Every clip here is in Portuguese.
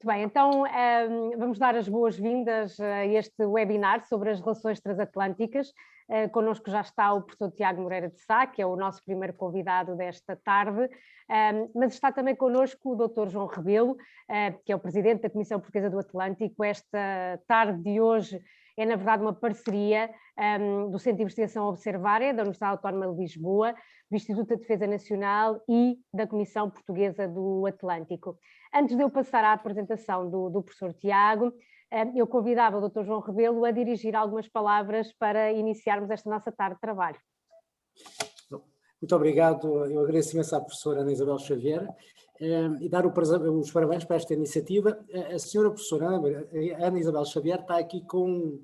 Muito bem, então vamos dar as boas-vindas a este webinar sobre as relações transatlânticas. Connosco já está o professor Tiago Moreira de Sá, que é o nosso primeiro convidado desta tarde, mas está também connosco o Dr. João Rebelo, que é o presidente da Comissão Portuguesa do Atlântico. Esta tarde de hoje é, na verdade, uma parceria do Centro de Investigação Observária, da Universidade Autónoma de Lisboa, do Instituto de Defesa Nacional e da Comissão Portuguesa do Atlântico. Antes de eu passar à apresentação do professor Tiago, eu convidava o Dr. João Rebelo a dirigir algumas palavras para iniciarmos esta nossa tarde de trabalho. Muito obrigado, eu agradeço imenso à professora Ana Isabel Xavier e dar os parabéns para esta iniciativa. A senhora professora Ana Isabel Xavier está aqui com,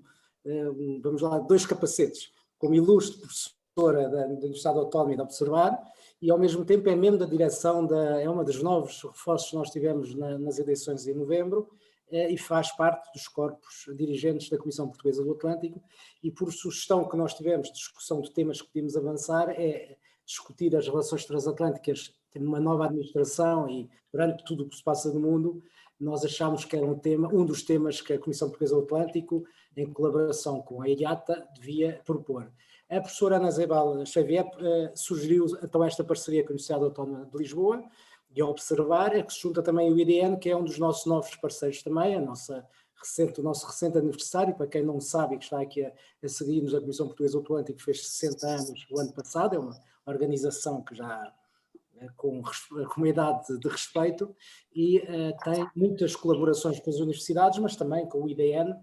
vamos lá, 2 capacetes, como ilustre professora da Universidade Autónoma de Observar e ao mesmo tempo é membro da direção, é uma dos novos reforços que nós tivemos nas eleições em novembro, e faz parte dos corpos dirigentes da Comissão Portuguesa do Atlântico e por sugestão que nós tivemos de discussão de temas que podíamos avançar é discutir as relações transatlânticas tendo uma nova administração e durante tudo o que se passa no mundo, nós achámos que era um dos temas que a Comissão Portuguesa do Atlântico, em colaboração com a IATA, devia propor. A professora Ana Isabel Xavier sugeriu então esta parceria com a Universidade Autónoma de Lisboa, e a Observar, que se junta também o IDN, que é um dos nossos novos parceiros também, o nosso recente aniversário, para quem não sabe e que está aqui a seguir-nos, a Comissão Portuguesa do Atlântico fez 60 anos o ano passado, é uma organização que já com uma idade de respeito e tem muitas colaborações com as universidades, mas também com o IDN,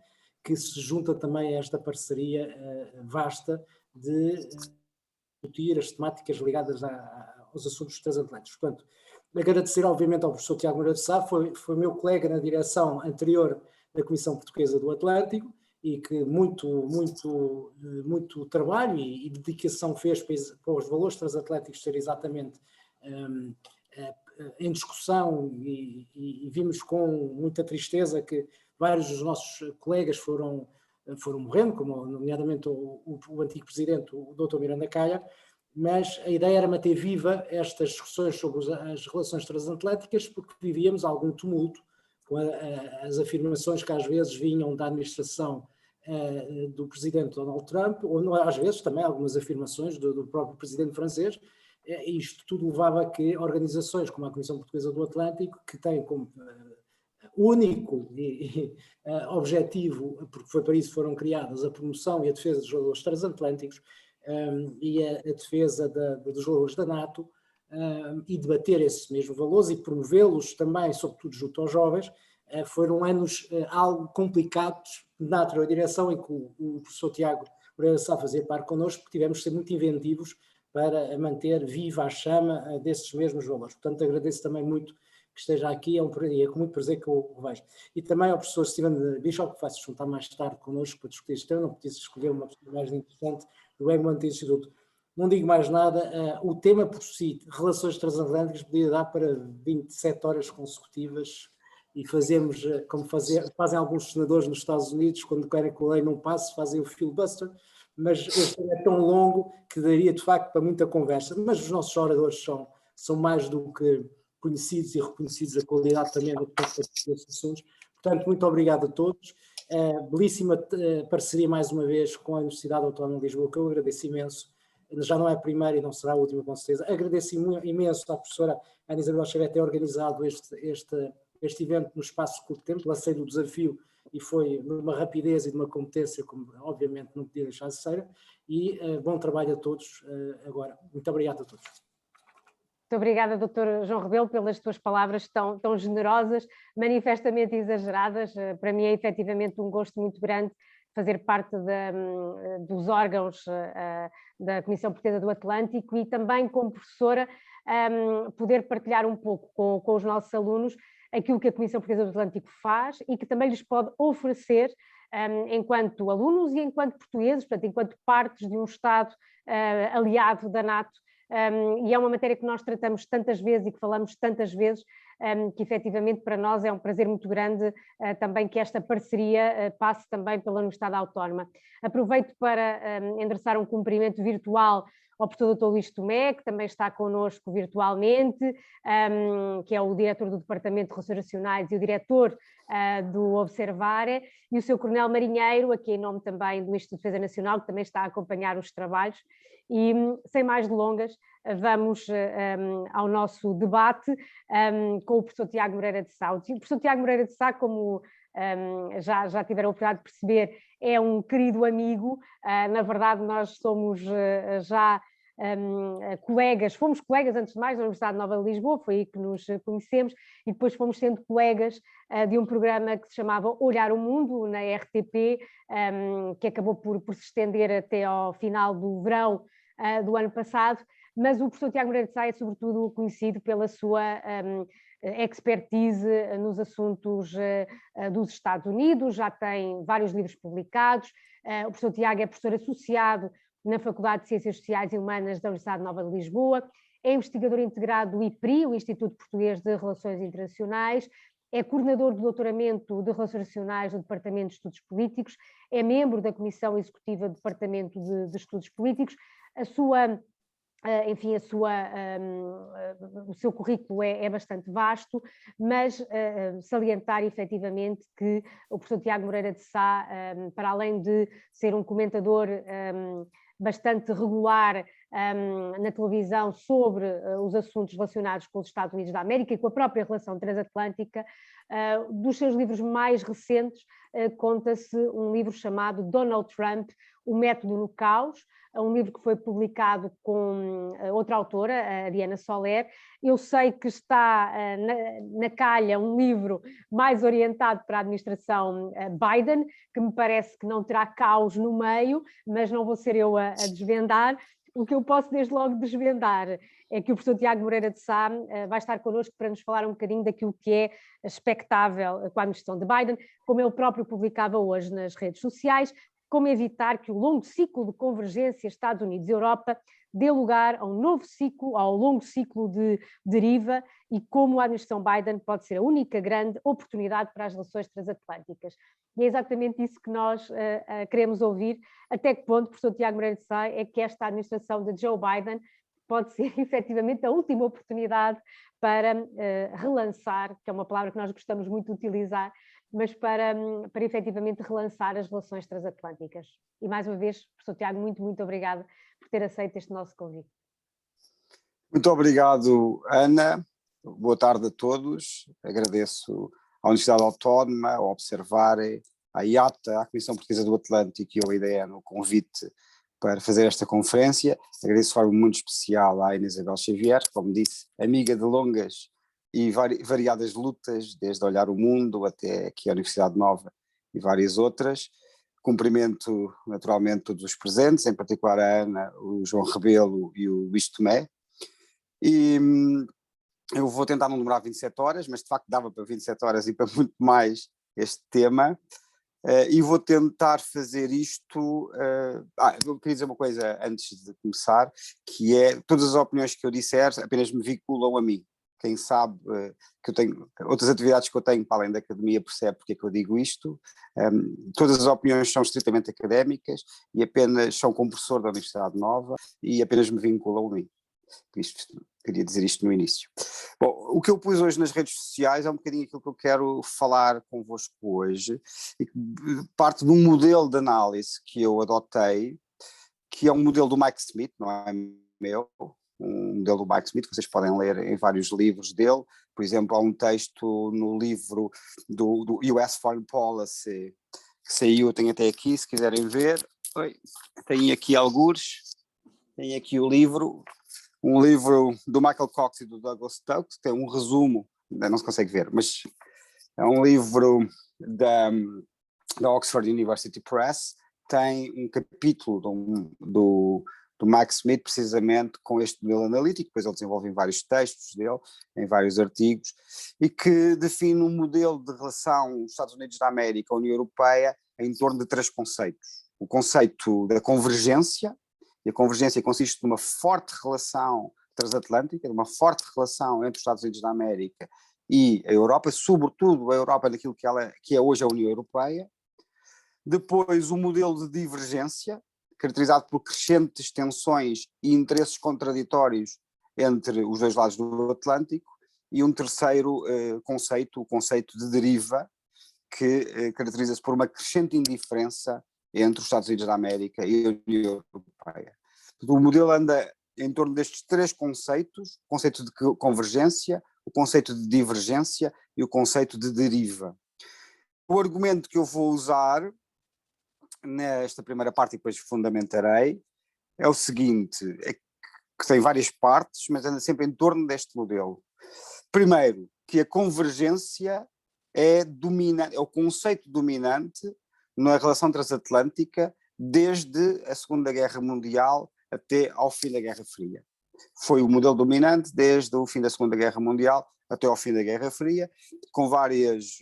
que se junta também a esta parceria vasta de discutir as temáticas ligadas aos assuntos transatlânticos. Portanto, agradecer obviamente ao professor Tiago Moreira de Sá, foi meu colega na direção anterior da Comissão Portuguesa do Atlântico e que muito trabalho e dedicação fez para os valores transatlânticos ser exatamente em discussão e vimos com muita tristeza que vários dos nossos colegas foram morrendo, como nomeadamente o antigo presidente, o Dr. Miranda Caia, mas a ideia era manter viva estas discussões sobre as relações transatlânticas porque vivíamos algum tumulto com as afirmações que às vezes vinham da administração do presidente Donald Trump, ou às vezes também algumas afirmações do próprio presidente francês, e isto tudo levava a que organizações como a Comissão Portuguesa do Atlântico, que tem como único objetivo, porque foi para isso que foram criadas, a promoção e a defesa dos valores transatlânticos, e a defesa dos valores da NATO, e debater esses mesmos valores e promovê-los também, sobretudo junto aos jovens, foram anos algo complicados na anterior direção, em que o professor Tiago Moreira Sá fazia parte connosco, porque tivemos de ser muito inventivos para manter viva a chama desses mesmos valores. Portanto, agradeço também muito que esteja aqui, é com muito prazer que eu o vejo. E também ao professor Steven Bishop, que vai se juntar mais tarde connosco para discutir este tema, não podia escolher uma pessoa mais interessante do Egmont Institute. Não digo mais nada, o tema por si, relações transatlânticas, podia dar para 27 horas consecutivas e fazemos, como fazem alguns senadores nos Estados Unidos, quando querem que a lei não passe, fazem o filibuster, mas este tema é tão longo que daria de facto para muita conversa, mas os nossos oradores são mais do que conhecidos e reconhecidos a qualidade também do que desses assuntos. Portanto, muito obrigado a todos. Belíssima parceria mais uma vez com a Universidade Autónoma de Lisboa, que eu agradeço imenso. Já não é a primeira e não será a última, com certeza. Agradeço imenso à professora Ana Isabel Xavier ter organizado este evento no espaço de curto tempo. Lancei do desafio e foi numa rapidez e de uma competência, como obviamente não podia deixar de ser. E bom trabalho a todos agora. Muito obrigado a todos. Muito obrigada, Dr. João Rebelo, pelas tuas palavras tão generosas, manifestamente exageradas. Para mim é efetivamente um gosto muito grande fazer parte dos órgãos da Comissão Portuguesa do Atlântico e também, como professora, poder partilhar um pouco com os nossos alunos aquilo que a Comissão Portuguesa do Atlântico faz e que também lhes pode oferecer enquanto alunos e enquanto portugueses, portanto, enquanto partes de um Estado aliado da NATO. E é uma matéria que nós tratamos tantas vezes e que falamos tantas vezes, que efetivamente para nós é um prazer muito grande também que esta parceria passe também pela Universidade Autónoma. Aproveito para endereçar um cumprimento virtual ao professor Dr. Luís Tomé, que também está connosco virtualmente, que é o diretor do Departamento de Relações Nacionais e o diretor do Observare, e o seu Coronel Marinheiro, aqui em nome também do Instituto de Defesa Nacional, que também está a acompanhar os trabalhos. E, sem mais delongas, vamos ao nosso debate com o professor Tiago Moreira de Sá. O professor Tiago Moreira de Sá, como já tiveram a oportunidade de perceber, é um querido amigo. Na verdade, nós somos já colegas, fomos colegas antes de mais na Universidade Nova de Lisboa, foi aí que nos conhecemos, e depois fomos sendo colegas de um programa que se chamava Olhar o Mundo, na RTP, que acabou por se estender até ao final do verão do ano passado, mas o professor Tiago Moreira de Sá é sobretudo conhecido pela sua expertise nos assuntos dos Estados Unidos, já tem vários livros publicados. O professor Tiago é professor associado na Faculdade de Ciências Sociais e Humanas da Universidade Nova de Lisboa, é investigador integrado do IPRI, o Instituto Português de Relações Internacionais, é coordenador do doutoramento de Relações Nacionais do Departamento de Estudos Políticos, é membro da Comissão Executiva do Departamento de Estudos Políticos. O seu currículo é bastante vasto, mas salientar efetivamente que o professor Tiago Moreira de Sá, para além de ser um comentador bastante regular na televisão sobre os assuntos relacionados com os Estados Unidos da América e com a própria relação transatlântica, dos seus livros mais recentes conta-se um livro chamado Donald Trump, O Método no Caos, um livro que foi publicado com outra autora, a Diana Soler. Eu sei que está na calha um livro mais orientado para a administração Biden, que me parece que não terá caos no meio, mas não vou ser eu a desvendar. O que eu posso desde logo desvendar é que o professor Tiago Moreira de Sá vai estar connosco para nos falar um bocadinho daquilo que é expectável com a administração de Biden, como ele próprio publicava hoje nas redes sociais, como evitar que o longo ciclo de convergência Estados Unidos e Europa dê lugar a um novo ciclo, ao longo ciclo de deriva, e como a administração Biden pode ser a única grande oportunidade para as relações transatlânticas. E é exatamente isso que nós queremos ouvir. Até que ponto, professor Tiago Moreira de Sá, é que esta administração de Joe Biden pode ser efetivamente a última oportunidade para relançar, que é uma palavra que nós gostamos muito de utilizar, mas para efetivamente relançar as relações transatlânticas. E mais uma vez, professor Tiago, muito obrigada por ter aceito este nosso convite. Muito obrigado, Ana. Boa tarde a todos. Agradeço à Universidade Autónoma, ao Observare, à IATA, à Comissão Portuguesa do Atlântico e ao IDN o convite para fazer esta conferência. Agradeço de forma muito especial à Ana Isabel Xavier, como disse, amiga de longas e variadas lutas, desde Olhar o Mundo até aqui a Universidade Nova e várias outras. Cumprimento naturalmente todos os presentes, em particular a Ana, o João Rebelo e o Luís Tomé. E eu vou tentar não demorar 27 horas, mas de facto dava para 27 horas e para muito mais este tema. E vou tentar fazer isto. Eu queria dizer uma coisa antes de começar, que é: todas as opiniões que eu disser apenas me vinculam a mim. Quem sabe que eu tenho outras atividades que eu tenho para além da academia percebe porque é que eu digo isto. Todas as opiniões são estritamente académicas e apenas são como professor da Universidade Nova e apenas me vinculam a mim. Queria dizer isto no início. Bom, o que eu pus hoje nas redes sociais é um bocadinho aquilo que eu quero falar convosco hoje, e que parte de um modelo de análise que eu adotei, que é um modelo do Mike Smith, não é meu, um modelo do Mike Smith, que vocês podem ler em vários livros dele. Por exemplo, há um texto no livro do US Foreign Policy, que saiu, tenho até aqui, se quiserem ver. Tem aqui algures, tem aqui o livro, um livro do Michael Cox e do Douglas Stokes, tem um resumo, ainda não se consegue ver, mas é um livro da Oxford University Press, tem um capítulo do Mike Smith precisamente com este modelo analítico, depois ele desenvolve em vários textos dele, em vários artigos, e que define um modelo de relação dos Estados Unidos da América, a União Europeia, em torno de 3 conceitos. O conceito da convergência, e a convergência consiste numa forte relação transatlântica, de uma forte relação entre os Estados Unidos da América e a Europa, sobretudo a Europa naquilo que é hoje a União Europeia. Depois o modelo de divergência, caracterizado por crescentes tensões e interesses contraditórios entre os dois lados do Atlântico, e um terceiro conceito, o conceito de deriva, que caracteriza-se por uma crescente indiferença entre os Estados Unidos da América e a União Europeia. O modelo anda em torno destes três conceitos: o conceito de convergência, o conceito de divergência e o conceito de deriva. O argumento que eu vou usar nesta primeira parte, e depois fundamentarei, é o seguinte, é que tem várias partes, mas anda sempre em torno deste modelo. Primeiro, que a convergência é o conceito dominante na relação transatlântica desde a Segunda Guerra Mundial até ao fim da Guerra Fria. Foi o modelo dominante desde o fim da Segunda Guerra Mundial até ao fim da Guerra Fria, com vários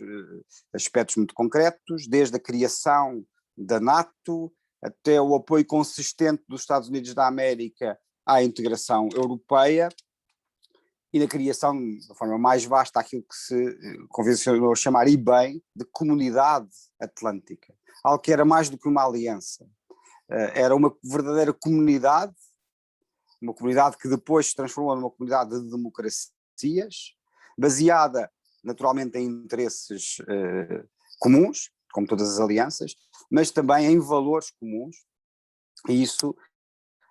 aspectos muito concretos, desde a criação da NATO até o apoio consistente dos Estados Unidos da América à integração europeia, e na criação, de forma mais vasta, aquilo que se convencionou chamar, e bem, de comunidade atlântica. Algo que era mais do que uma aliança. Era uma verdadeira comunidade, uma comunidade que depois se transformou numa comunidade de democracias, baseada naturalmente em interesses comuns, como todas as alianças, mas também em valores comuns, e isso,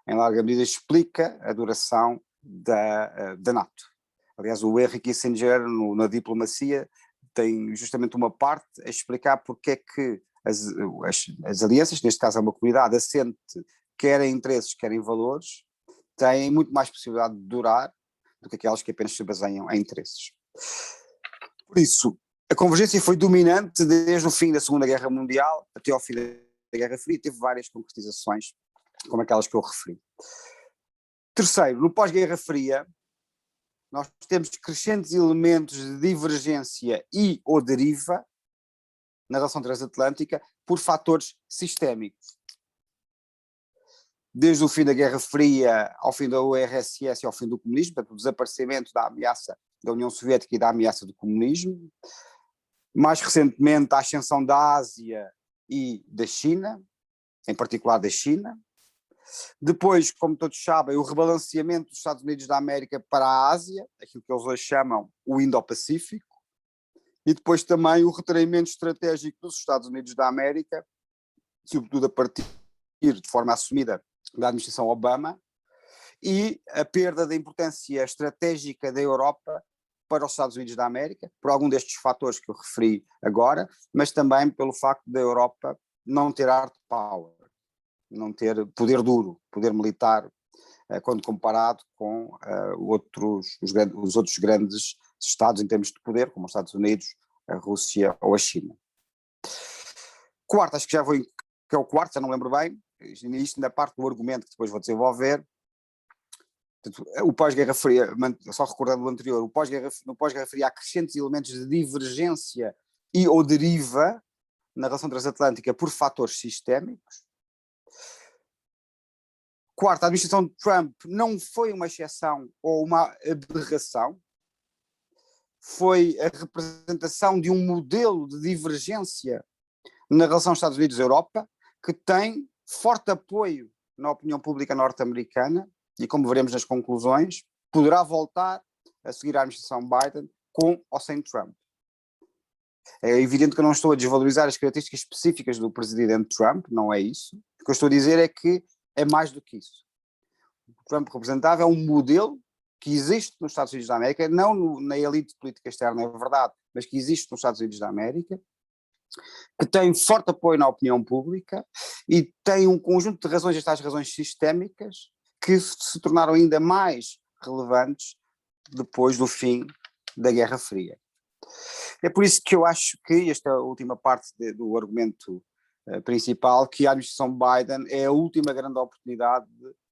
em larga medida, explica a duração da NATO. Aliás, o Henry Kissinger, na diplomacia, tem justamente uma parte a explicar porque é que as alianças, neste caso é uma comunidade assente, quer em interesses, quer em valores, têm muito mais possibilidade de durar do que aquelas que apenas se baseiam em interesses. Por isso, a convergência foi dominante desde o fim da Segunda Guerra Mundial até ao fim da Guerra Fria, e teve várias concretizações, como aquelas que eu referi. Terceiro, no pós-Guerra Fria, nós temos crescentes elementos de divergência e ou deriva na relação transatlântica por fatores sistémicos. Desde o fim da Guerra Fria ao fim da URSS e ao fim do comunismo, portanto, o desaparecimento da ameaça da União Soviética e da ameaça do comunismo. Mais recentemente, a ascensão da Ásia e da China, em particular da China. Depois, como todos sabem, o rebalanceamento dos Estados Unidos da América para a Ásia, aquilo que eles hoje chamam o Indo-Pacífico, e depois também o retraimento estratégico dos Estados Unidos da América, sobretudo a partir de forma assumida da administração Obama, e a perda da importância estratégica da Europa para os Estados Unidos da América, por algum destes fatores que eu referi agora, mas também pelo facto da Europa não ter hard power, não ter poder duro, poder militar, quando comparado com os outros grandes Estados em termos de poder, como os Estados Unidos, a Rússia ou a China. Quarto, acho que já vou, que é o quarto, já não lembro bem, isto na parte do argumento que depois vou desenvolver. Portanto, o pós-Guerra Fria, só recordando o anterior, no pós-Guerra Fria há crescentes elementos de divergência e ou deriva na relação transatlântica por fatores sistémicos. Quarto, a administração de Trump não foi uma exceção ou uma aberração, foi a representação de um modelo de divergência na relação Estados Unidos-Europa que tem forte apoio na opinião pública norte-americana e, como veremos nas conclusões, poderá voltar a seguir a administração Biden com ou sem Trump. É evidente que eu não estou a desvalorizar as características específicas do presidente Trump, não é isso. O que eu estou a dizer é que é mais do que isso. O que Trump representava é um modelo que existe nos Estados Unidos da América, não na elite política externa, é verdade, mas que existe nos Estados Unidos da América, que tem forte apoio na opinião pública e tem um conjunto de razões, estas razões sistémicas, que se tornaram ainda mais relevantes depois do fim da Guerra Fria. É por isso que eu acho que esta última parte do argumento principal, que a administração Biden é a última grande oportunidade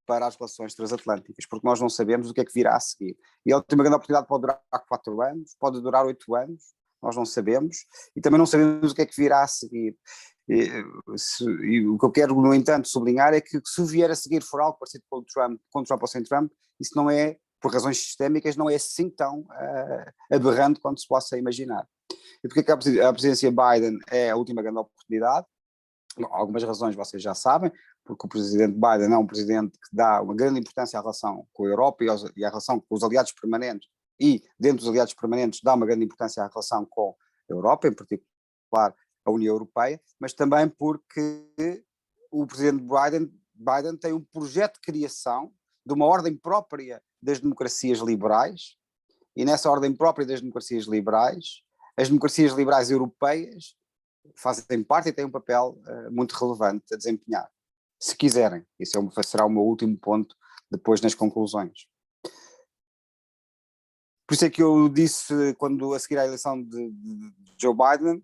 para as relações transatlânticas, porque nós não sabemos o que é que virá a seguir. E a última grande oportunidade pode durar 4 anos, pode durar 8 anos, nós não sabemos, e também não sabemos o que é que virá a seguir. E o que eu quero, no entanto, sublinhar é que se vier a seguir for algo parecido com Trump ou sem Trump, isso não é, por razões sistémicas, não é assim tão aberrante quanto se possa imaginar. E porque a presidência Biden é a última grande oportunidade? Algumas razões vocês já sabem, porque o presidente Biden é um presidente que dá uma grande importância à relação com a Europa e à relação com os aliados permanentes, e dentro dos aliados permanentes dá uma grande importância à relação com a Europa, em particular a União Europeia, mas também porque o presidente Biden tem um projeto de criação de uma ordem própria das democracias liberais, e nessa ordem própria das democracias liberais, as democracias liberais europeias fazem parte e têm um papel muito relevante a desempenhar, se quiserem. Isso será o meu último ponto depois nas conclusões. Por isso é que eu disse, quando a seguir à eleição de Joe Biden,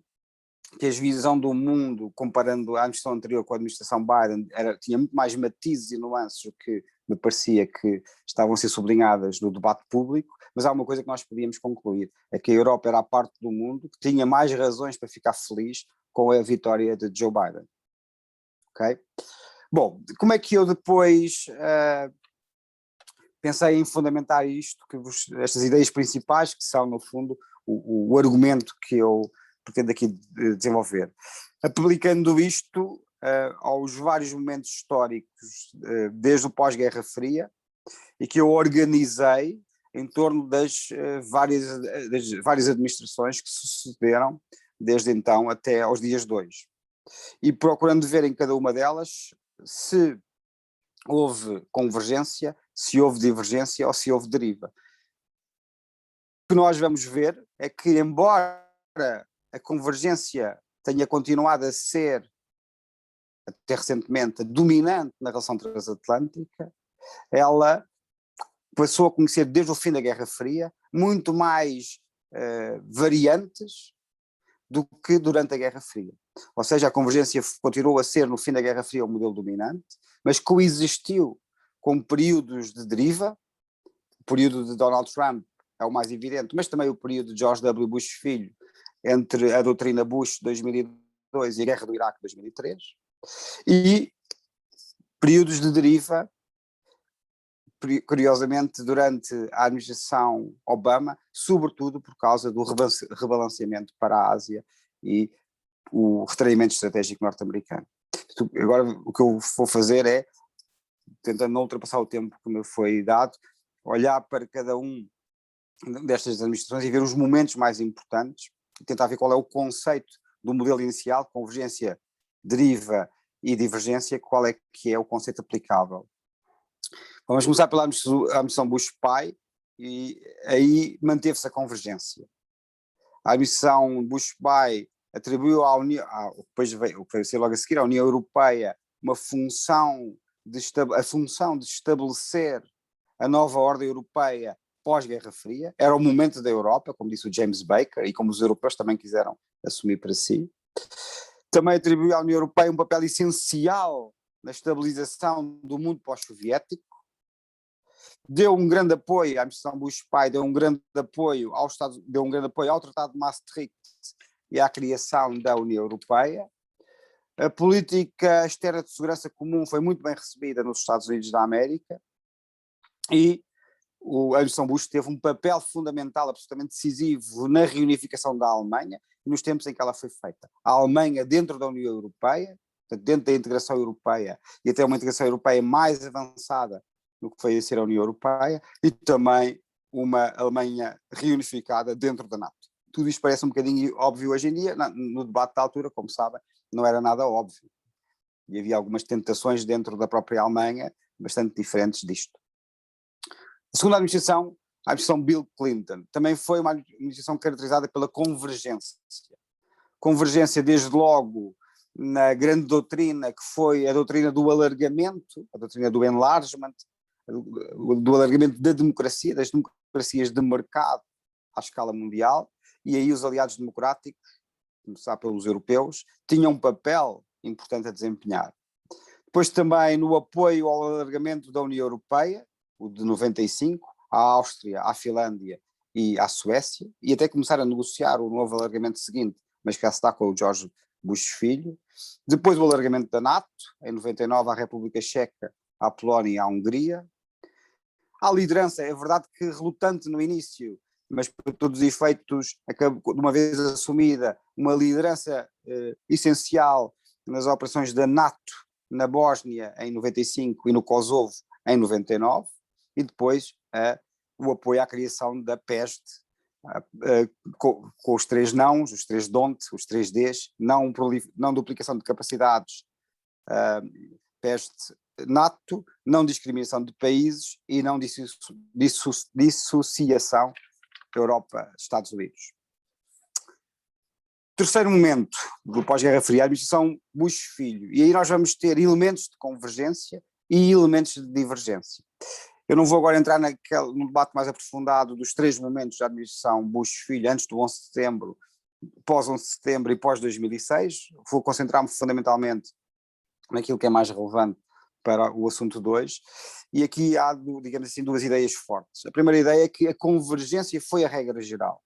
que a visão do mundo, comparando a administração anterior com a administração Biden, tinha muito mais matizes e nuances do que me parecia que estavam a ser sublinhadas no debate público, mas há uma coisa que nós podíamos concluir, é que a Europa era a parte do mundo que tinha mais razões para ficar feliz com a vitória de Joe Biden. Ok? Bom, como é que eu depois pensei em fundamentar isto, estas ideias principais, que são, no fundo, o argumento que eu pretendo aqui desenvolver. Aplicando isto aos vários momentos históricos, desde o pós-Guerra Fria, e que eu organizei em torno das várias administrações que sucederam desde então até aos dias de hoje. E procurando ver em cada uma delas se houve convergência, se houve divergência ou se houve deriva. O que nós vamos ver é que, embora a convergência tenha continuado a ser, até recentemente, dominante na relação transatlântica, ela passou a conhecer, desde o fim da Guerra Fria, muito mais variantes do que durante a Guerra Fria. Ou seja, a convergência continuou a ser, no fim da Guerra Fria, o modelo dominante, mas coexistiu com períodos de deriva. O período de Donald Trump é o mais evidente, mas também o período de George W. Bush Filho, entre a doutrina Bush de 2002 e a guerra do Iraque de 2003, e períodos de deriva, curiosamente, durante a administração Obama, sobretudo por causa do rebalanceamento para a Ásia e o retraimento estratégico norte-americano. Agora o que eu vou fazer é, tentando não ultrapassar o tempo que me foi dado, olhar para cada um destas administrações e ver os momentos mais importantes, tentar ver qual é o conceito do modelo inicial, convergência, deriva e divergência, qual é que é o conceito aplicável. Vamos começar pela administração Bush-pai, e aí manteve-se a convergência. A administração Bush-pai atribuiu à União, depois veio, o que veio ser logo a seguir, à União Europeia, a função de estabelecer a nova ordem europeia pós-Guerra Fria. Era o momento da Europa, como disse o James Baker, e como os europeus também quiseram assumir para si. Também atribuiu à União Europeia um papel essencial na estabilização do mundo pós-soviético. Deu um grande apoio à administração Bush-pai, deu um grande apoio ao Tratado de Maastricht e à criação da União Europeia. A política externa de segurança comum foi muito bem recebida nos Estados Unidos da América, e a administração Bush teve um papel fundamental, absolutamente decisivo, na reunificação da Alemanha e nos tempos em que ela foi feita. A Alemanha dentro da União Europeia, portanto, dentro da integração europeia, e até uma integração europeia mais avançada no que foi a ser a União Europeia, e também uma Alemanha reunificada dentro da NATO. Tudo isto parece um bocadinho óbvio hoje em dia. No debate da altura, como sabem, não era nada óbvio. E havia algumas tentações dentro da própria Alemanha bastante diferentes disto. A segunda administração, a administração Bill Clinton, também foi uma administração caracterizada pela convergência. Convergência desde logo na grande doutrina, que foi a doutrina do alargamento, a doutrina do enlargement, do alargamento da democracia, das democracias de mercado à escala mundial, e aí os aliados democráticos, começar pelos europeus, tinham um papel importante a desempenhar. Depois também no apoio ao alargamento da União Europeia, o de 95, à Áustria, à Finlândia e à Suécia, e até começar a negociar o novo alargamento seguinte, mas que já se está com o George Bush Filho. Depois o alargamento da NATO, em 99 à República Checa, à Polónia e à Hungria. A liderança, é verdade que relutante no início, mas por todos os efeitos, acabou, de uma vez assumida, uma liderança essencial nas operações da NATO na Bósnia em 95 e no Kosovo em 99, e depois o apoio à criação da PESD, com os 3 nãos, os 3 DONT, os 3 Ds, não duplicação de capacidades, PESD NATO, não discriminação de países e não dissociação Europa-Estados Unidos. Terceiro momento do pós-Guerra Fria, a administração Bush-Filho, e aí nós vamos ter elementos de convergência e elementos de divergência. Eu não vou agora entrar no debate mais aprofundado dos 3 momentos da administração Bush-Filho, antes do 11 de setembro, pós 11 de setembro e pós 2006, vou concentrar-me fundamentalmente naquilo que é mais relevante para o assunto 2, e aqui há, digamos assim, 2 ideias fortes. A primeira ideia é que a convergência foi a regra geral,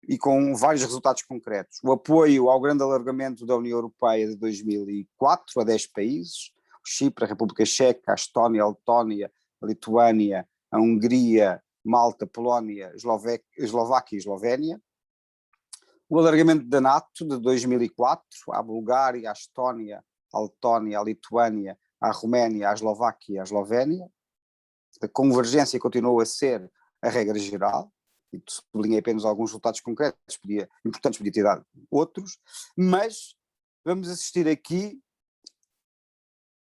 e com vários resultados concretos. O apoio ao grande alargamento da União Europeia de 2004 a 10 países, o Chipre, a República Checa, a Estónia, a Letónia, a Lituânia, a Hungria, Malta, Polónia, Eslováquia e Eslovénia. O alargamento da NATO de 2004 à Bulgária, à Estónia, à Letónia, à Lituânia, à Roménia, à Eslováquia e à Eslovénia. A convergência continuou a ser a regra geral, e sublinhei apenas alguns resultados concretos, importantes, podia ter dado outros, mas vamos assistir aqui,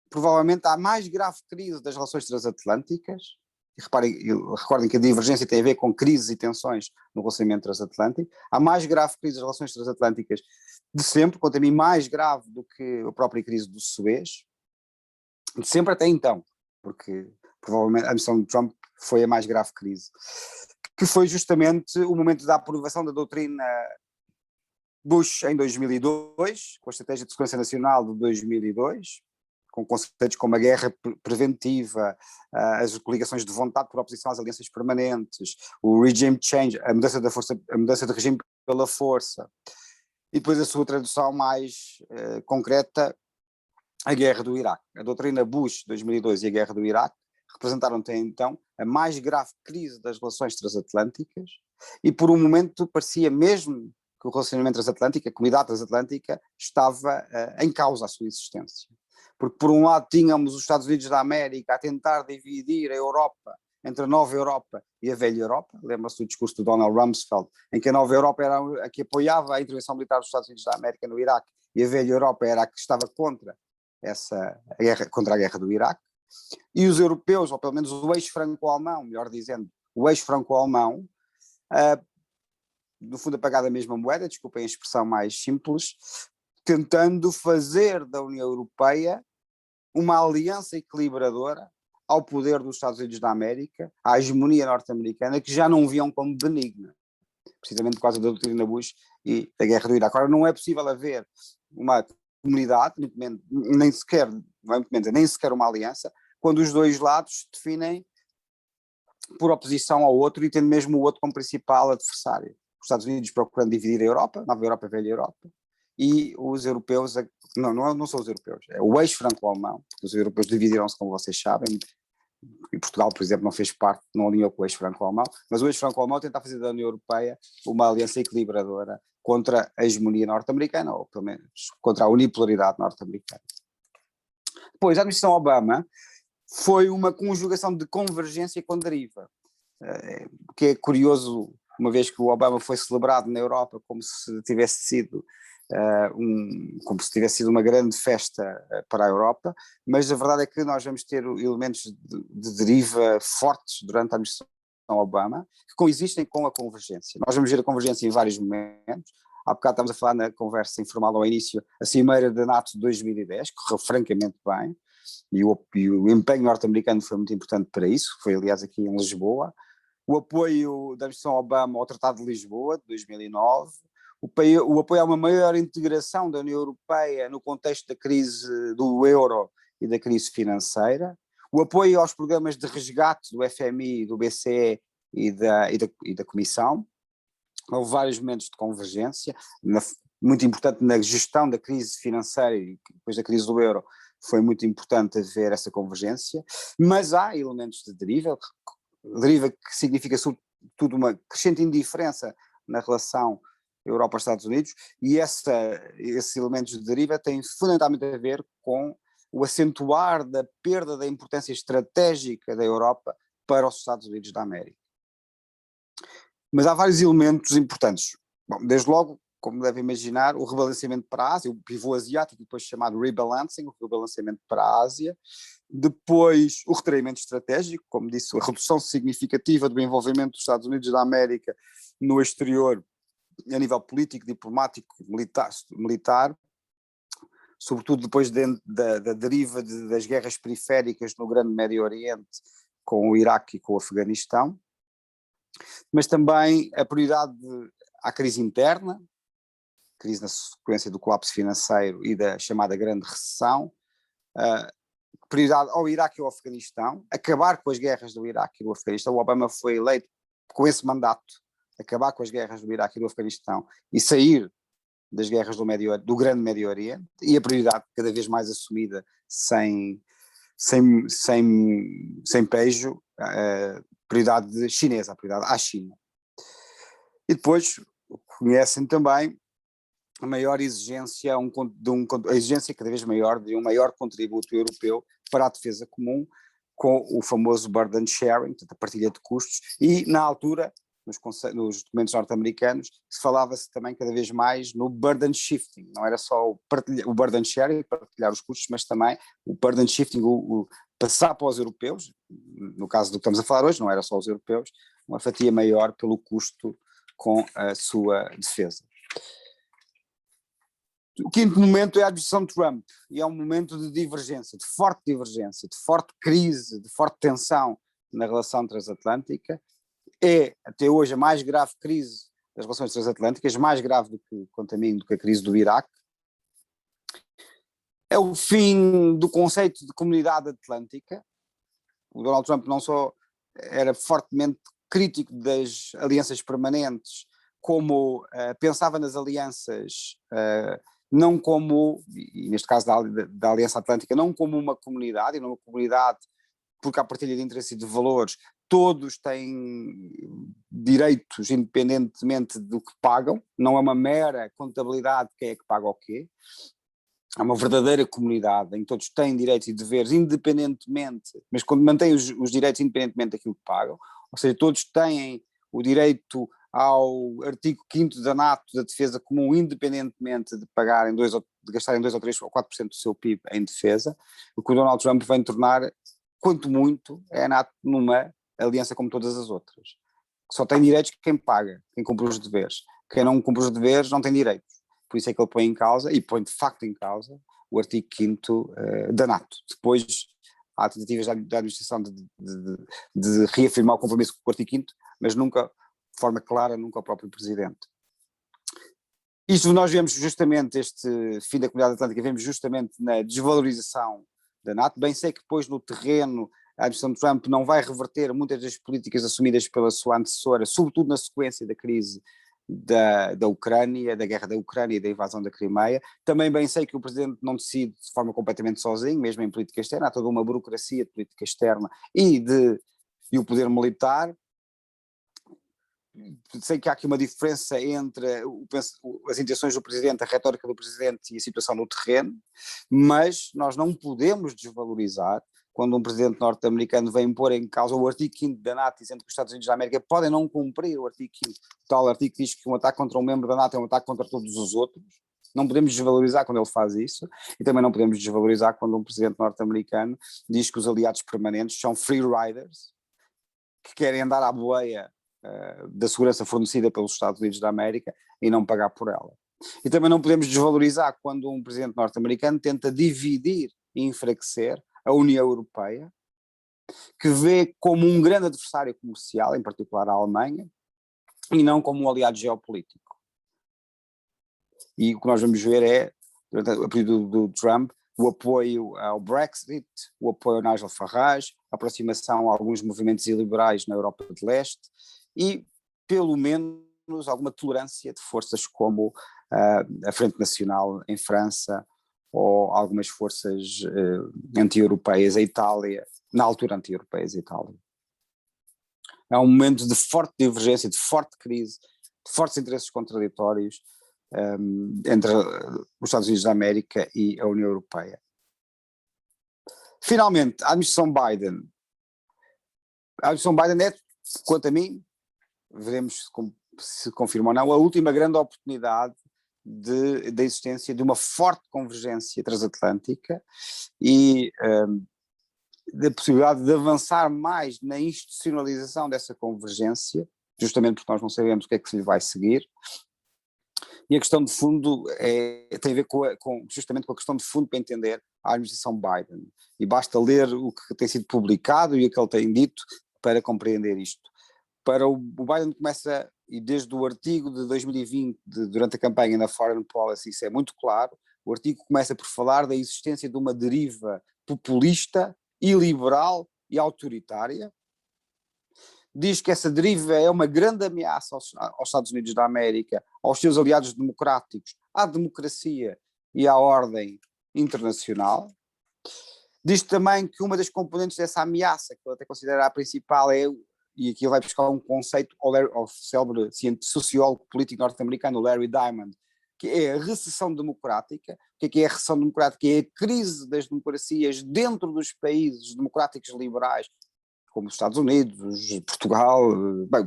provavelmente, à mais grave crise das relações transatlânticas, e recordem que a divergência tem a ver com crises e tensões no relacionamento transatlântico, a mais grave crise das relações transatlânticas de sempre, quanto a mim mais grave do que a própria crise do Suez, de sempre até então, porque provavelmente a missão de Trump foi a mais grave crise, que foi justamente o momento da aprovação da doutrina Bush em 2002, com a Estratégia de Segurança Nacional de 2002, com conceitos como a guerra preventiva, as coligações de vontade por oposição às alianças permanentes, o regime change, a mudança de regime pela força, e depois a sua tradução mais concreta, a guerra do Iraque. A doutrina Bush 2002 e a guerra do Iraque representaram até então a mais grave crise das relações transatlânticas, e por um momento parecia mesmo que o relacionamento transatlântico, a comunidade transatlântica, estava em causa a sua existência. Porque por um lado tínhamos os Estados Unidos da América a tentar dividir a Europa entre a nova Europa e a velha Europa. Lembra-se do discurso do Donald Rumsfeld, em que a nova Europa era a que apoiava a intervenção militar dos Estados Unidos da América no Iraque, e a velha Europa era a que estava contra a guerra do Iraque. E os europeus, ou pelo menos o eixo franco-alemão, melhor dizendo, o eixo franco-alemão, no fundo a pagar a mesma moeda, desculpem a expressão mais simples, tentando fazer da União Europeia uma aliança equilibradora ao poder dos Estados Unidos da América, à hegemonia norte-americana, que já não viam como benigna, precisamente por causa da doutrina Bush e da guerra do Iraque. Agora, não é possível haver uma comunidade, nem sequer uma aliança, quando os dois lados se definem por oposição ao outro e tendo mesmo o outro como principal adversário. Os Estados Unidos procurando dividir a Europa, nova Europa e velha Europa, e os europeus, não são os europeus, é o eixo franco-alemão, os europeus dividiram-se, como vocês sabem, e Portugal, por exemplo, não fez parte, não alinhou com o eixo franco-alemão, mas o eixo franco-alemão tenta fazer da União Europeia uma aliança equilibradora contra a hegemonia norte-americana, ou pelo menos contra a unipolaridade norte-americana. Depois, a administração Obama foi uma conjugação de convergência com deriva, que é curioso, uma vez que o Obama foi celebrado na Europa como se tivesse sido uma grande festa para a Europa, mas a verdade é que nós vamos ter elementos de deriva fortes durante a administração Obama, que coexistem com a convergência. Nós vamos ver a convergência em vários momentos. Há bocado estamos a falar na conversa informal ao início, a cimeira da NATO de 2010, que correu francamente bem, e o empenho norte-americano foi muito importante para isso, foi aliás aqui em Lisboa. O apoio da administração Obama ao Tratado de Lisboa, de 2009, o apoio a uma maior integração da União Europeia no contexto da crise do euro e da crise financeira, o apoio aos programas de resgate do FMI, do BCE e da Comissão. Houve vários momentos de convergência, muito importante na gestão da crise financeira e depois da crise do euro, foi muito importante haver essa convergência, mas há elementos de deriva que significa sobretudo uma crescente indiferença na relação Europa-Estados Unidos, e esses elementos de deriva têm fundamentalmente a ver com o acentuar da perda da importância estratégica da Europa para os Estados Unidos da América. Mas há vários elementos importantes. Bom, desde logo, como deve imaginar, o rebalanceamento para a Ásia, o pivô asiático, depois chamado rebalancing, o rebalanceamento para a Ásia. Depois, o retraimento estratégico, como disse, a redução significativa do envolvimento dos Estados Unidos da América no exterior, a nível político, diplomático, militar, sobretudo depois da deriva das guerras periféricas no Grande Médio Oriente, com o Iraque e com o Afeganistão, mas também a prioridade à crise interna, crise na sequência do colapso financeiro e da chamada Grande Recessão, prioridade ao Iraque e ao Afeganistão, acabar com as guerras do Iraque e do Afeganistão. O Obama foi eleito com esse mandato, acabar com as guerras do Iraque e do Afeganistão e sair das guerras do Grande Médio Oriente, e a prioridade cada vez mais assumida sem pejo, prioridade chinesa, a prioridade à China. E depois conhecem também a maior exigência, a exigência cada vez maior de um maior contributo europeu para a defesa comum, com o famoso burden sharing, portanto a partilha de custos, e na altura, nos documentos norte-americanos, falava-se também cada vez mais no burden shifting, não era só o burden sharing, partilhar os custos, mas também o burden shifting, o passar para os europeus, no caso do que estamos a falar hoje, não era só os europeus, uma fatia maior pelo custo com a sua defesa. O quinto momento é a administração Trump, e é um momento de divergência, de forte crise, de forte tensão na relação transatlântica. É, até hoje, a mais grave crise das relações transatlânticas, mais grave quanto a mim, do que a crise do Iraque. É o fim do conceito de comunidade atlântica. O Donald Trump não só era fortemente crítico das alianças permanentes, como pensava nas alianças não como, e neste caso da Aliança Atlântica, não como uma comunidade, e não uma comunidade porque há partilha de interesses e de valores, todos têm direitos independentemente do que pagam, não é uma mera contabilidade de quem é que paga o quê, há uma verdadeira comunidade em que todos têm direitos e deveres independentemente, mas quando mantêm os direitos independentemente daquilo que pagam, ou seja, todos têm o direito ao artigo 5º da NATO da defesa comum, independentemente de pagarem de gastarem 2 ou 3 ou 4% do seu PIB em defesa. O que o Donald Trump vem tornar, quanto muito, é a NATO numa aliança como todas as outras. Só tem direitos quem paga, quem cumpre os deveres. Quem não cumpre os deveres não tem direitos. Por isso é que ele põe em causa, e põe de facto em causa, o artigo 5º da NATO. Depois há tentativas da administração de reafirmar o compromisso com o artigo 5º, mas nunca, de forma clara, nunca o próprio Presidente. Isto nós vemos justamente, este fim da Comunidade Atlântica, vemos justamente na desvalorização da NATO. Bem sei que depois no terreno a administração de Trump não vai reverter muitas das políticas assumidas pela sua antecessora, sobretudo na sequência da crise da Ucrânia, da guerra da Ucrânia e da invasão da Crimeia. Também bem sei que o Presidente não decide de forma completamente sozinho, mesmo em política externa, há toda uma burocracia de política externa e o poder militar. Sei que há aqui uma diferença entre as intenções do Presidente, a retórica do Presidente e a situação no terreno, mas nós não podemos desvalorizar quando um Presidente norte-americano vem pôr em causa o artigo 5º da NATO, dizendo que os Estados Unidos da América podem não cumprir o artigo 5º, o tal artigo que diz que um ataque contra um membro da NATO é um ataque contra todos os outros. Não podemos desvalorizar quando ele faz isso, e também não podemos desvalorizar quando um Presidente norte-americano diz que os aliados permanentes são free riders, que querem andar à boleia da segurança fornecida pelos Estados Unidos da América e não pagar por ela. E também não podemos desvalorizar quando um Presidente norte-americano tenta dividir e enfraquecer a União Europeia, que vê como um grande adversário comercial, em particular a Alemanha, e não como um aliado geopolítico. E o que nós vamos ver é, durante o período do Trump, o apoio ao Brexit, o apoio ao Nigel Farage, a aproximação a alguns movimentos iliberais na Europa de Leste e, pelo menos, alguma tolerância de forças como a Frente Nacional em França ou algumas forças anti-europeias em Itália, na altura anti-europeias em Itália. É um momento de forte divergência, de forte crise fortes interesses contraditórios entre os Estados Unidos da América e a União Europeia. Finalmente, a administração Biden é, quanto a mim, veremos se confirma ou não, a última grande oportunidade da existência de uma forte convergência transatlântica e da possibilidade de avançar mais na institucionalização dessa convergência, justamente porque nós não sabemos o que é que se lhe vai seguir. E a questão de fundo tem a ver justamente com a questão de fundo para entender a administração Biden. E basta ler o que tem sido publicado e o que ele tem dito para compreender isto. Para o Biden começa, e desde o artigo de 2020, durante a campanha na Foreign Policy, isso é muito claro, o artigo começa por falar da existência de uma deriva populista, iliberal e autoritária. Diz que essa deriva é uma grande ameaça aos Estados Unidos da América, aos seus aliados democráticos, à democracia e à ordem internacional. Diz também que uma das componentes dessa ameaça, que ele até considera a principal, e aqui ele vai buscar um conceito ao célebre sociólogo político norte-americano Larry Diamond, que é a recessão democrática. O que é a recessão democrática? É a crise das democracias dentro dos países democráticos liberais, como os Estados Unidos, Portugal,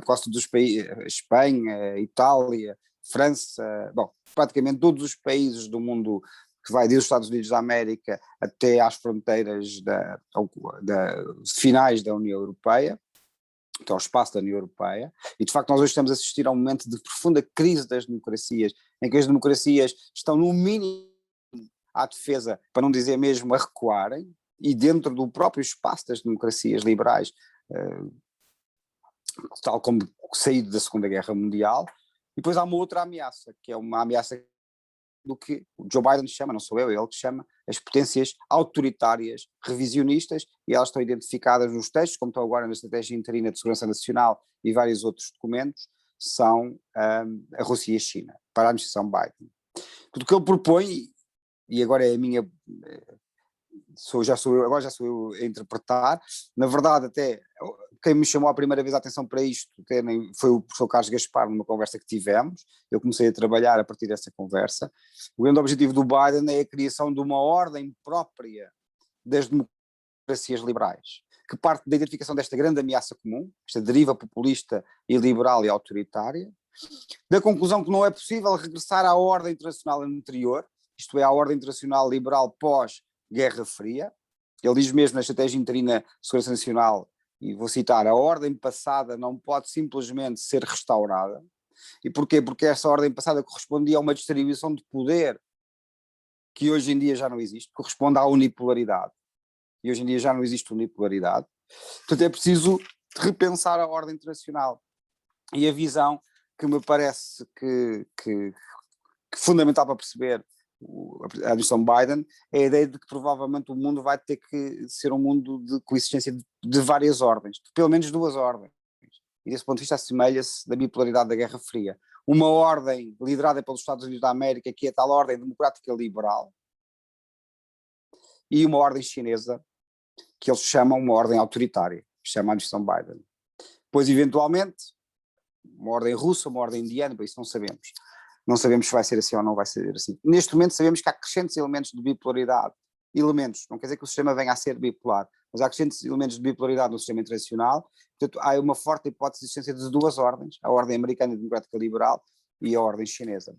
quase todos os países, Espanha, Itália, França, praticamente todos os países do mundo, que vai desde os Estados Unidos da América até às fronteiras finais da União Europeia, até ao espaço da União Europeia, e de facto nós hoje estamos a assistir a um momento de profunda crise das democracias, em que as democracias estão no mínimo à defesa, para não dizer mesmo a recuarem, e dentro do próprio espaço das democracias liberais, tal como saído da Segunda Guerra Mundial. E depois há uma outra ameaça, que é uma ameaça do que o Joe Biden chama, não sou eu, é ele que chama, as potências autoritárias revisionistas, e elas estão identificadas nos textos, como estão agora na Estratégia Interina de Segurança Nacional e vários outros documentos, são a Rússia e a China, para a administração Biden. Tudo o que ele propõe, e agora é a minha... agora já sou eu a interpretar, na verdade até quem me chamou a primeira vez a atenção para isto foi o professor Carlos Gaspar, numa conversa que tivemos. Eu comecei a trabalhar a partir dessa conversa. O grande objetivo do Biden é a criação de uma ordem própria das democracias liberais, que parte da identificação desta grande ameaça comum, esta deriva populista e liberal e autoritária, da conclusão que não é possível regressar à ordem internacional anterior, isto é, à ordem internacional liberal pós-Guerra Fria. Ele diz mesmo na Estratégia Interina de Segurança Nacional, e vou citar, a ordem passada não pode simplesmente ser restaurada. E porquê? Porque essa ordem passada correspondia a uma distribuição de poder que hoje em dia já não existe, corresponde à unipolaridade. E hoje em dia já não existe unipolaridade. Portanto, é preciso repensar a ordem internacional. E a visão que me parece que fundamental para perceber a administração Biden é a ideia de que provavelmente o mundo vai ter que ser um mundo de coexistência de várias ordens, de pelo menos duas ordens. E desse ponto de vista assemelha-se da bipolaridade da Guerra Fria. Uma ordem liderada pelos Estados Unidos da América, que é a tal ordem democrática liberal, e uma ordem chinesa, que eles chamam uma ordem autoritária, que se chama a administração Biden. Depois, eventualmente, uma ordem russa, uma ordem indiana, isso não sabemos. Não sabemos se vai ser assim ou não vai ser assim. Neste momento sabemos que há crescentes elementos de bipolaridade. Elementos, não quer dizer que o sistema venha a ser bipolar, mas há crescentes elementos de bipolaridade no sistema internacional. Portanto, há uma forte hipótese de existência de duas ordens, a ordem americana democrática liberal e a ordem chinesa.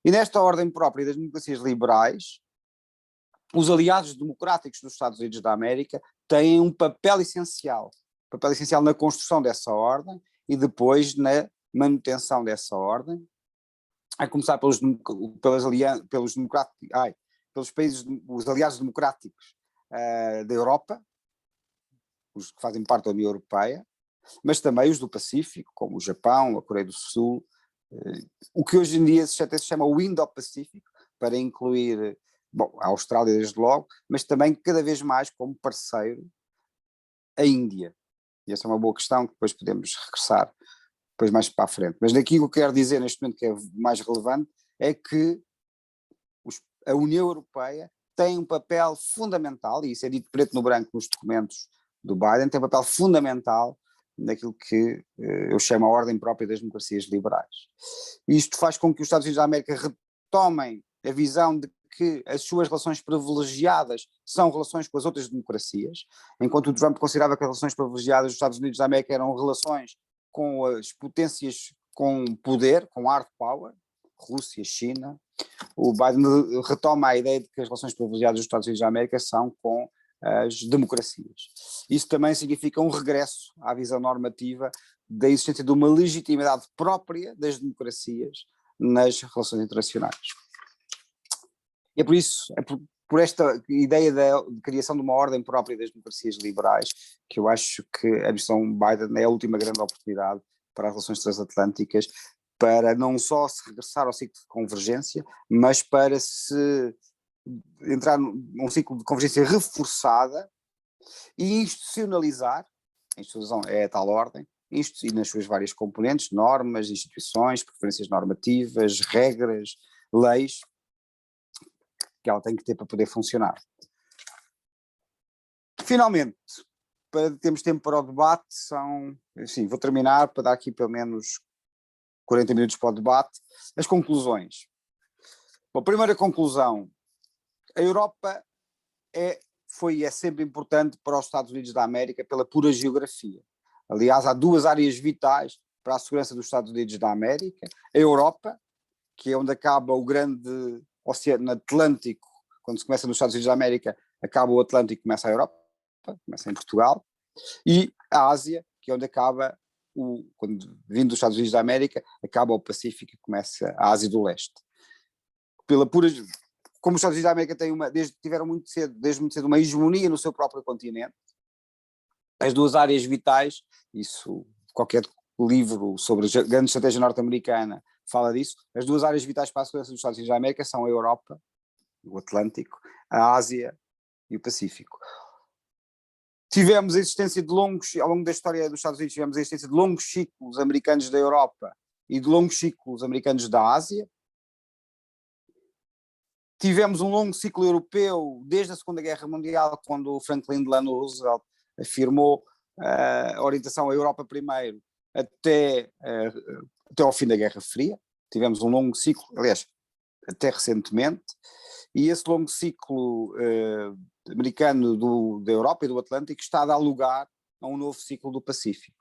E nesta ordem própria das democracias liberais, os aliados democráticos dos Estados Unidos da América têm um papel essencial na construção dessa ordem e depois na manutenção dessa ordem, a começar pelos países, os aliados democráticos da Europa, os que fazem parte da União Europeia, mas também os do Pacífico, como o Japão, a Coreia do Sul, o que hoje em dia até se chama o Indo-Pacífico, para incluir, a Austrália desde logo, mas também cada vez mais como parceiro a Índia. E essa é uma boa questão que depois podemos regressar depois mais para a frente. Mas daqui o que eu quero dizer neste momento que é mais relevante é que a União Europeia tem um papel fundamental, e isso é dito preto no branco nos documentos do Biden, tem um papel fundamental naquilo que eu chamo a ordem própria das democracias liberais. Isto faz com que os Estados Unidos da América retomem a visão de que as suas relações privilegiadas são relações com as outras democracias, enquanto o Trump considerava que as relações privilegiadas dos Estados Unidos da América eram relações com as potências com poder, com hard power, Rússia, China. O Biden retoma a ideia de que as relações privilegiadas dos Estados Unidos da América são com as democracias. Isso também significa um regresso à visão normativa da existência de uma legitimidade própria das democracias nas relações internacionais. E é por isso, por esta ideia da criação de uma ordem própria das democracias liberais, que eu acho que a administração Biden é a última grande oportunidade para as relações transatlânticas, para não só se regressar ao ciclo de convergência, mas para se entrar num ciclo de convergência reforçada e institucionalizar, a instituição é a tal ordem, e nas suas várias componentes, normas, instituições, preferências normativas, regras, leis, que ela tem que ter para poder funcionar. Finalmente, temos tempo para o debate, vou terminar para dar aqui pelo menos 40 minutos para o debate, as conclusões. Bom, primeira conclusão, a Europa foi e é sempre importante para os Estados Unidos da América pela pura geografia. Aliás, há duas áreas vitais para a segurança dos Estados Unidos da América, a Europa, que é onde acaba o grande Oceano Atlântico, quando se começa nos Estados Unidos da América, acaba o Atlântico e começa a Europa, começa em Portugal, e a Ásia, que é onde acaba, quando vindo dos Estados Unidos da América, acaba o Pacífico e começa a Ásia do Leste. Como os Estados Unidos da América tiveram desde muito cedo uma hegemonia no seu próprio continente, as duas áreas vitais, isso qualquer livro sobre a grande estratégia norte-americana fala disso, as duas áreas vitais para a segurança dos Estados Unidos da América são a Europa, o Atlântico, a Ásia e o Pacífico. Tivemos a existência de ao longo da história dos Estados Unidos, tivemos a existência de longos ciclos americanos da Europa e de longos ciclos americanos da Ásia. Tivemos um longo ciclo europeu desde a Segunda Guerra Mundial, quando o Franklin Delano Roosevelt afirmou a orientação à Europa primeiro, até ao fim da Guerra Fria. Tivemos um longo ciclo, aliás, até recentemente, e esse longo ciclo americano da Europa e do Atlântico está a dar lugar a um novo ciclo do Pacífico.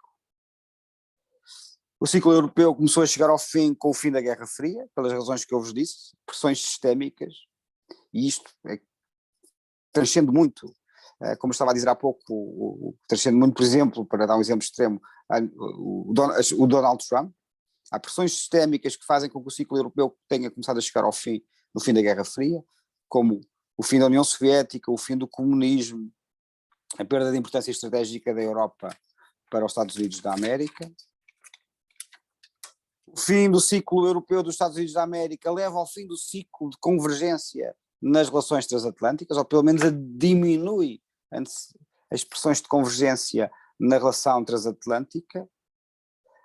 O ciclo europeu começou a chegar ao fim com o fim da Guerra Fria, pelas razões que eu vos disse, pressões sistémicas, e isto transcende muito, como eu estava a dizer há pouco, transcende muito, por exemplo, para dar um exemplo extremo, o Donald Trump. Há pressões sistémicas que fazem com que o ciclo europeu tenha começado a chegar ao fim, no fim da Guerra Fria, como o fim da União Soviética, o fim do comunismo, a perda de importância estratégica da Europa para os Estados Unidos da América. O fim do ciclo europeu dos Estados Unidos da América leva ao fim do ciclo de convergência nas relações transatlânticas, ou pelo menos diminui as pressões de convergência na relação transatlântica.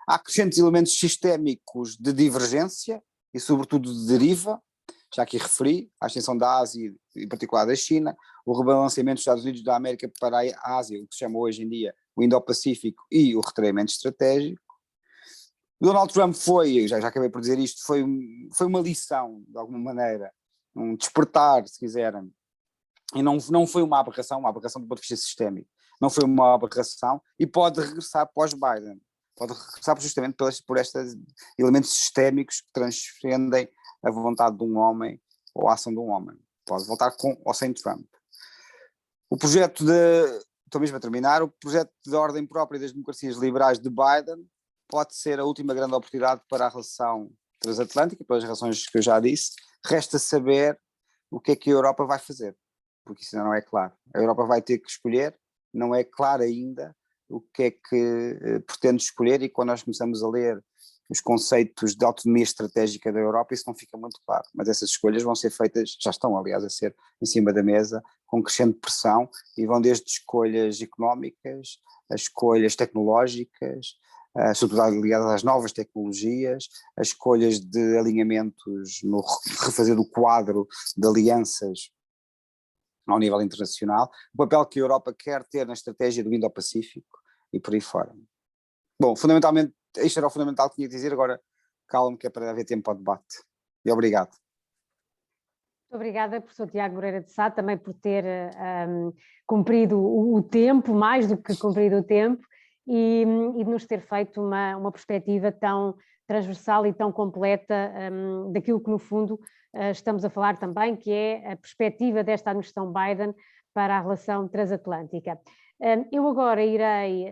Há crescentes elementos sistémicos de divergência e sobretudo de deriva, já aqui referi, a ascensão da Ásia e em particular da China, o rebalanceamento dos Estados Unidos da América para a Ásia, o que se chama hoje em dia o Indo-Pacífico, e o retreinamento estratégico. Donald Trump já acabei por dizer isto, foi uma lição, de alguma maneira, um despertar, se quiserem, e não foi uma aberração do ponto de vista sistémico, não foi uma aberração, e pode regressar pós-Biden, pode regressar justamente por estes elementos sistémicos que transcendem a vontade de um homem ou a ação de um homem, pode voltar com ou sem Trump. O projeto estou mesmo a terminar, o projeto de ordem própria das democracias liberais de Biden pode ser a última grande oportunidade para a relação transatlântica, pelas razões que eu já disse. Resta saber o que é que a Europa vai fazer, porque isso ainda não é claro. A Europa vai ter que escolher, não é claro ainda o que é que pretende escolher, e quando nós começamos a ler os conceitos de autonomia estratégica da Europa, isso não fica muito claro, mas essas escolhas vão ser feitas, já estão aliás a ser em cima da mesa, com crescente pressão, e vão desde escolhas económicas, as escolhas tecnológicas, sobretudo ligadas às novas tecnologias, as escolhas de alinhamentos no refazer o quadro de alianças ao nível internacional, o papel que a Europa quer ter na estratégia do Indo-Pacífico e por aí fora. Bom, fundamentalmente, isto era o fundamental que tinha que dizer, agora calma que é para haver tempo para o debate. E obrigado. Muito obrigada, professor Tiago Moreira de Sá, também por ter cumprido o tempo, mais do que cumprido o tempo, e de nos ter feito uma perspectiva tão transversal e tão completa daquilo que, no fundo, estamos a falar também, que é a perspectiva desta administração Biden para a relação transatlântica. Eu agora irei